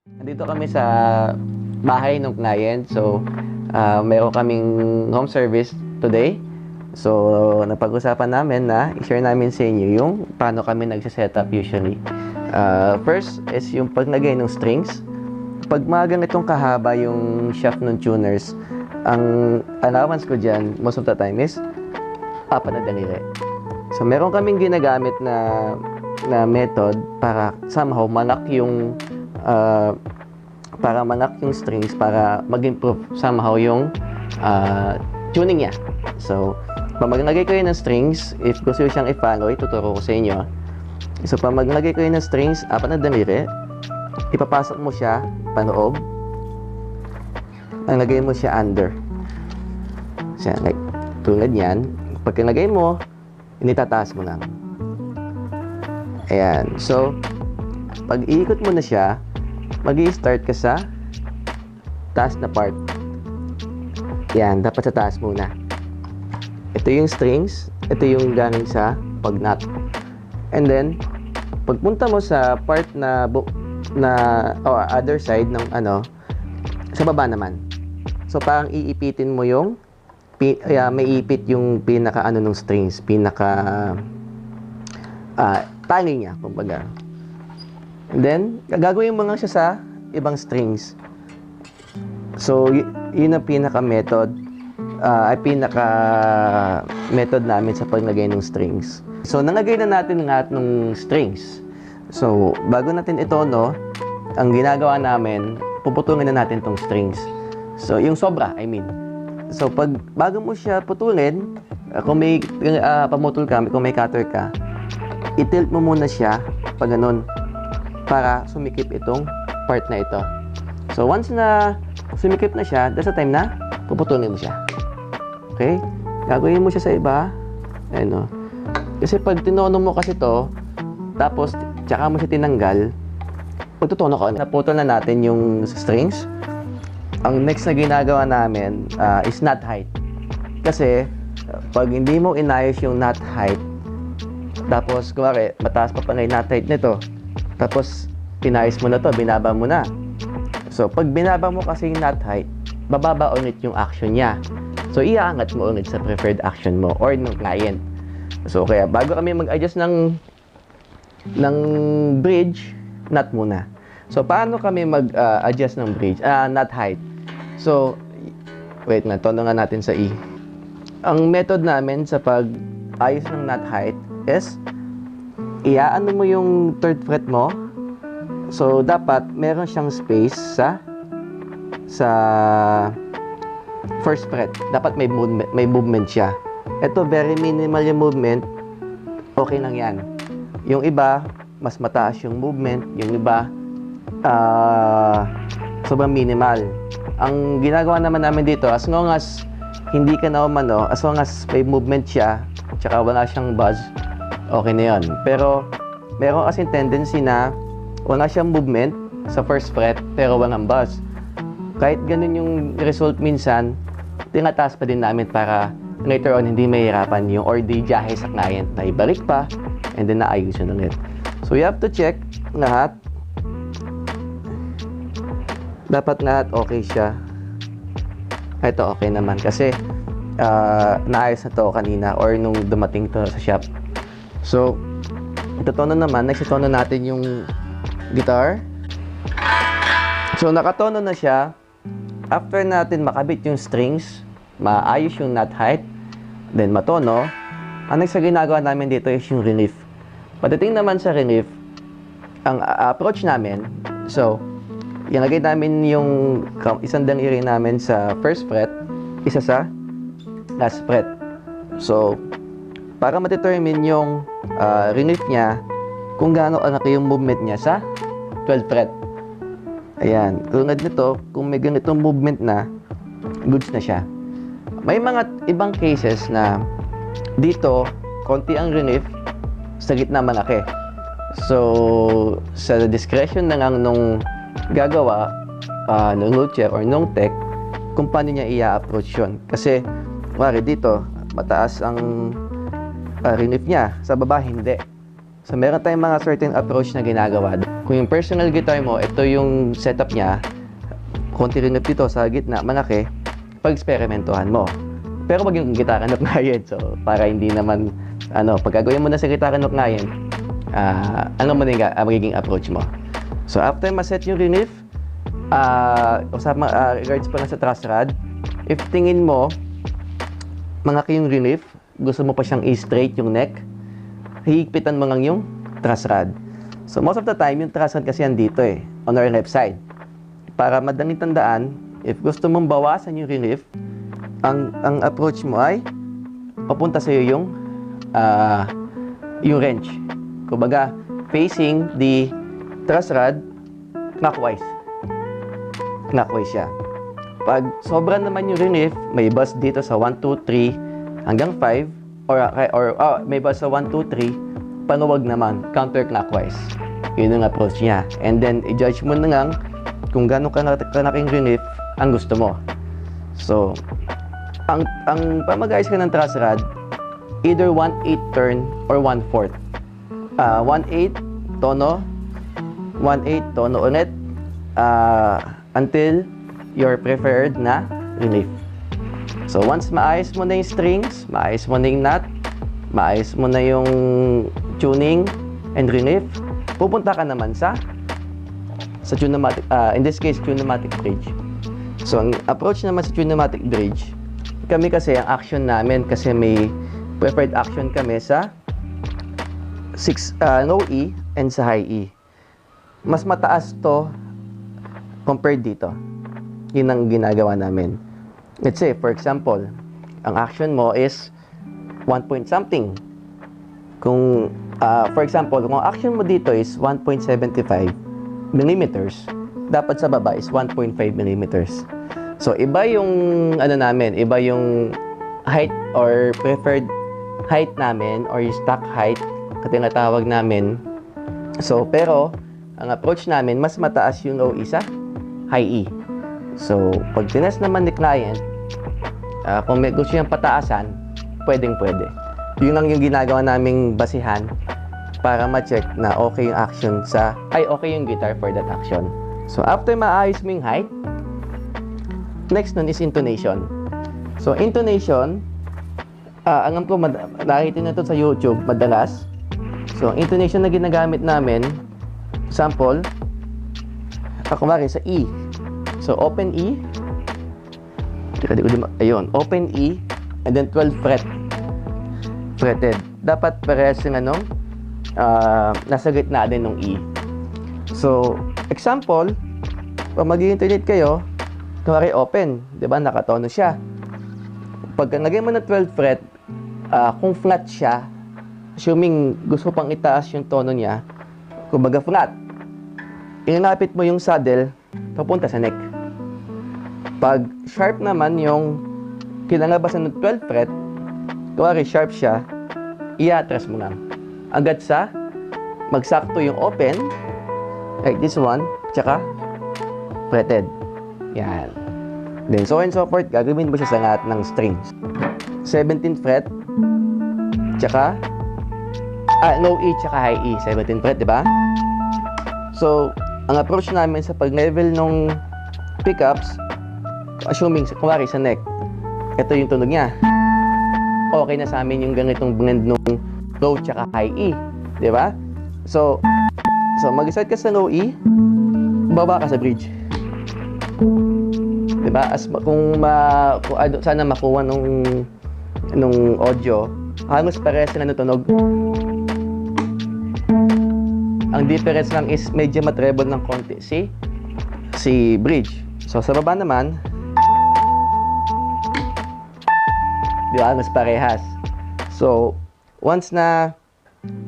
Nandito kami sa bahay ng client. So, meron kaming home service today. So, napag-usapan namin na i-share namin sa inyo yung paano kami nagsiset-up usually. First is yung paglagay ng strings. Pag mga ganitong kahaba yung shaft ng tuners, ang allowance ko dyan, most of the time is 4 na daliri. So, meron kaming ginagamit na method para somehow manak yung strings para mag-improve somehow yung tuning niya. So, pag maglagay kayo ng strings, if gusto siyang i-follow, ituturo ko sa inyo. So, pag maglagay kayo ng strings, 4 na daliri, ipapasok mo siya panoob, ang lagay mo siya under. Siya, like, tulad yan. Pag nilagay mo, initataas mo lang. Ayan. So, pag iikot mo na siya, mag-i-start ka sa taas na part. Yan, dapat sa taas muna. Ito yung strings, ito yung galing sa pag-knot. And then, pagpunta mo sa part na other side ng sa baba naman. So, parang iipitin mo yung may ipit yung pinaka ng strings, pinaka tali niya, kumbaga. And then, gagawin mo lang siya sa ibang strings. So, yun ang pinaka-method namin sa paglagay ng strings. So, nalagay na natin lahat ng strings. So, bago natin itono, ang ginagawa namin, puputulin na natin tong strings. So, yung sobra, I mean. So, bago mo siya putulin, kung may pamutol ka, kung may cutter ka, i-tilt mo muna siya pag ganun para sumikip itong part na ito. So, once na sumikip na siya, that's the time na puputulin mo siya. Okay? Gagawin mo siya sa iba. Ayun, no? Kasi pag tinono mo kasi to, tapos tsaka mo siya tinanggal, pagtutono ko, naputol na natin yung strings. Ang next na ginagawa namin is knot height. Kasi, pag hindi mo inayos yung knot height, tapos, kumari, mataas pa yung knot height nito, tapos, inayos mo na to, binaba mo na. So, pag binaba mo kasi yung knot height, bababa ulit yung action niya. So, iaangat mo ulit sa preferred action mo or ng client. So, kaya bago kami mag-adjust ng bridge, knot muna. So, paano kami mag-adjust ng bridge? Knot height. So, wait na, tono nga natin sa E. Ang method namin sa pag-ayos ng knot height is, iaano mo yung third fret mo. So, dapat meron siyang space sa first fret. Dapat may movement siya. Ito, very minimal yung movement. Okay lang yan. Yung iba, mas mataas yung movement. Yung iba, sobrang minimal. Ang ginagawa naman namin dito, as long as hindi ka na umano, as long as may movement siya, tsaka wala siyang buzz, okay na yun. Pero, meron kasing tendency na wala siyang movement sa first fret, pero walang buzz. Kahit ganun yung result minsan, tinataas pa din namin para later on hindi mahirapan yung or di jahe sa client na ibalik pa and then naayos yun ulit. So, you have to check lahat. Dapat lahat okay siya. Ito okay naman kasi naayos na to kanina or nung dumating to sa shop. So, ito tono naman. Next tono natin yung guitar. So, nakatono na siya. After natin makabit yung strings, maayos yung knot height, then matono, ang next na ginagawa namin dito is yung relief. Pagdating naman sa relief, ang approach namin, so, ilagay namin yung isang daliri namin sa first fret, isa sa last fret. So, para ma-determine yung relief niya, kung gaano kalaki yung movement niya sa 12th fret. Ayan, tulad nito, kung may ganitong movement na, goods na siya. May mga ibang cases na dito, konti ang relief, sa gitna malaki. So, sa discretion na lang nung gagawa, nung luthier or nung tech, kung paano niya i-approach yun. Kasi, wari dito, mataas ang relief niya, sa baba hindi. So, meron tayong mga certain approach na ginagawa. Kung yung personal guitar mo, ito yung setup niya, konti rin dito sa gitna, malaki, pag-experimentuhan mo. Pero wag yung gitara na knayen. So, para hindi naman, pag gagawin mo na sa gitara na knayen, ano mo na yung magiging approach mo. So, after ma-set yung relief, regards pa lang sa truss rod, if tingin mo, malaki yung relief, gusto mo pa siyang i-straight yung neck, hihigpitan mo lang yung truss rod. So, most of the time, yung truss rod kasi yan dito on our left side. Para madaling tandaan, if gusto mong bawasan yung relief, ang approach mo ay papunta sa'yo yung wrench. Kumbaga, facing the truss rod, clockwise. Clockwise siya. Pag sobra naman yung relief, may bus dito sa 1, 2, 3 hanggang 5, or may bus sa 1, 2, 3, panuwag naman, counterclockwise. Yun yung approach niya. And then, i-judge mo na lang kung gano'ng kalaking relief ang gusto mo. So, ang pamag-ayos ka ng truss rod, either 1/8 turn or 1/4. 1/8 tono, 1/8 tono ulit, until your preferred na relief. So, once maayos mo na yung strings, maayos mo na yung knot, maayos mo na yung tuning and relief, pupunta ka naman sa Tune-o-matic, in this case, Tune-o-matic bridge. So, ang approach naman sa Tune-o-matic bridge, kami kasi, ang action namin, kasi may preferred action kami sa low E and sa high E. Mas mataas to compared dito. Yun ang ginagawa namin. Let's say, for example, ang action mo is 1 point something. Kung, for example, kung ang action mo dito is 1.75 millimeters, dapat sa baba is 1.5 millimeters. So, iba yung, namin, iba yung height or preferred height namin or yung stock height, tinatawag namin. So, pero, ang approach namin, mas mataas yung low E sa high E. So, pag tinest naman ni client, kung may gusto niyang pataasan, pwedeng-pwede. Yun lang yung ginagawa naming basihan para ma-check na okay yung action okay yung guitar for that action. So, after maayos mo yung height, next nun is intonation. So, intonation, alam ko, nakikita na ito sa YouTube madalas. So, intonation na ginagamit namin, sample, kumari sa E. So, open E, ayun, open E, and then 12 fretted. Dapat parehas yung nasa gitna din ng E. So, example, pag mag-i-internet kayo, kumari open, di ba, nakatono siya. Pag nagay mo ng 12 fret, kung flat siya, assuming gusto pang itaas yung tono niya, kumbaga flat, inapit mo yung saddle, papunta sa neck. Pag sharp naman yung kinalabasan ng 12 fret, kumari sharp siya, i-atras mo lang. Agad sa magsakto yung open, like this one, tsaka fretted. Yan. Then so and so forth, gagawin mo siya sa lahat ng strings. 17th fret, tsaka low E tsaka high E. 17th fret, di ba? So, ang approach namin sa pag-level ng pickups, assuming, kumari sa neck, ito yung tunog niya. Okay na sa amin yung ganitong blend ng low tsaka high E. Di ba? So mag-start ka sa low E, baba ka sa bridge. Di ba? Sana makuha nung audio, halos parehas sila ng tunog. Ang difference lang is medyo matreble ng konti si bridge. So, sa baba naman, di ba, mas parehas. So, once na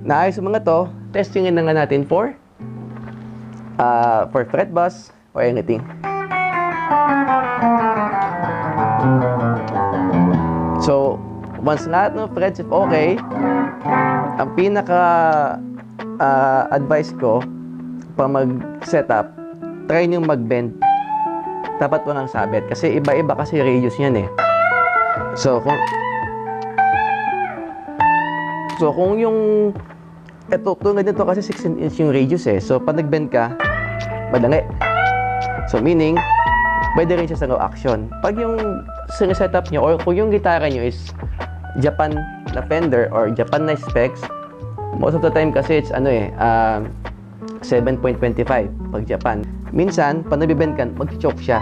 naayos yung mga to, testingin na nga natin for fret bus or anything. So, once lahat ng frets if okay, ang pinaka advice ko pa mag-setup, try nyo mag-bend. Dapat walang sabit kasi iba-iba kasi radius yan eh. So kung yung Ito, tulad nito kasi 16 inch yung radius eh. So, pag nag-bend ka, madali. So, meaning, pwede rin siya sa no action. Pag yung sinesetup nyo, or kung yung gitara nyo is Japan na Fender or Japan na specs, most of the time kasi it's 7.25 pag Japan. Minsan, pag nabibend ka, mag-choke siya.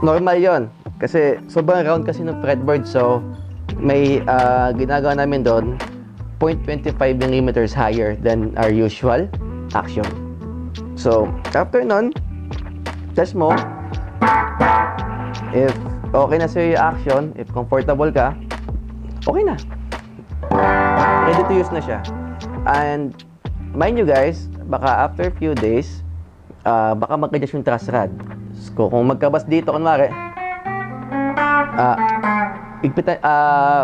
Normal yon kasi sobrang round kasi ng fretboard. So, may ginagawa namin doon 0.25 mm higher than our usual action. So, after nun, test mo. If okay na sa'yo yung action, if comfortable ka, okay na. Ready to use na siya. And, mind you guys, baka after few days, baka mag-adjust yung truss rod. So, kung magkabas dito, kunwari,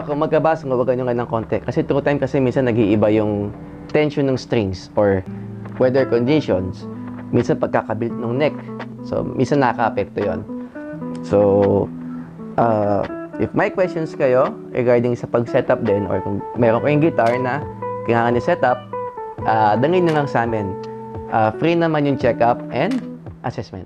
kung magkabas, mawagan nyo nga ng konti. Kasi through time kasi minsan nag-iiba yung tension ng strings or weather conditions. Minsan pagkakabilt ng neck. So, minsan nakaka-apekto yon. So, if may questions kayo regarding sa pag-setup din or kung meron kayong guitar na kailangan i-setup, dangin nyo lang sa amin. Free naman yung check-up and assessment.